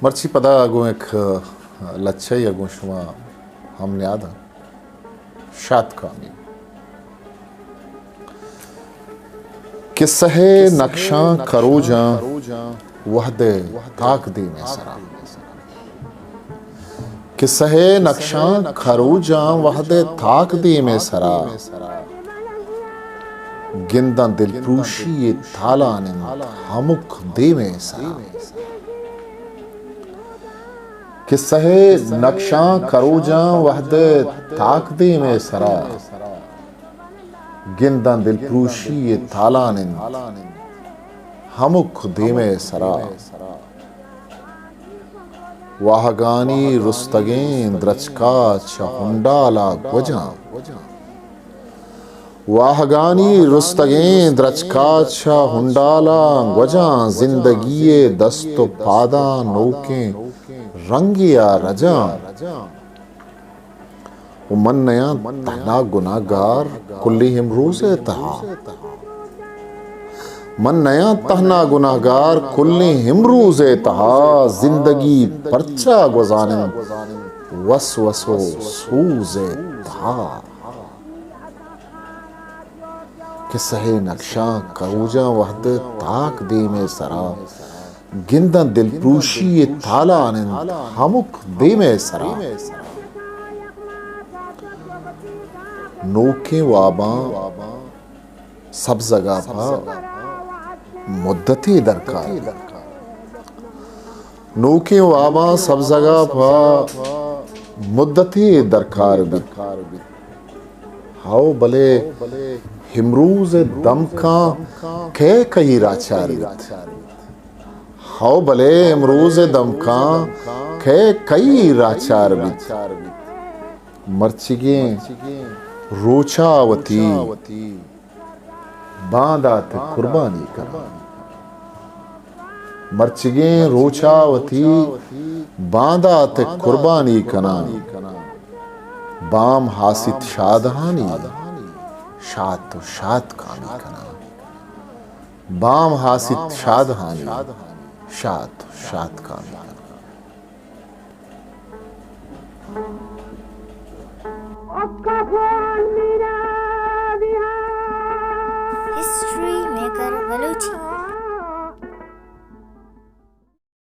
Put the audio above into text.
मर्ची पदा अगो एक लच्छई अगो शुमा हम याद शाद कामी किस्से नक्शा खरोजा वहदे ताक दी में सरा किस्से नक्शा खरोजा वहदे ताक दी में सरा गिंदा दिलप्रूशी थाला ने हमुक दे में सरा किस्से नक्शा खरोजा वहदे ताक दी में सरा गिंदा दिलप्रूशी थाला ने हमुक दे में सरा वाहगानी रुस्तगें द्रचका चहुंडाला वजा वाहगानी रुस्तगें द्रचका चहुंडाला वजा जिंदगी दस्तो पादा नोके रंगिया रजा मन नया तहना गुनागार कुल्ली हिमरूज़े तहा मन नया तहना गुनागार कुल्ली हिमरूज़े तहा जिंदगी परचा गुजाने वस वसो सूज़े तहा किस्से नक्शा करूजा वहद ताक दे में सरा गिंदा दिलप्रूशी थाला आनंद हमुक दे में सरा नोके वाबा सब जगह पा मुद्दती दरकार नोके वाबा सब जगह पा मुद्दती दरकार भी हाओ भले हिमरूज दम का खे कही राचार हाओ भले हिमरूज दम का खे कई राचार भी मर्चिगे रोचावती बांदात कुर्बानी करा मर्चिगे रोचावती बांदात कुर्बानी कना बाम हासित शादहानी शाद तो शाद कामी कना बाम हासित शादहानी शाद तो शाद कामी आपका फोन मेरा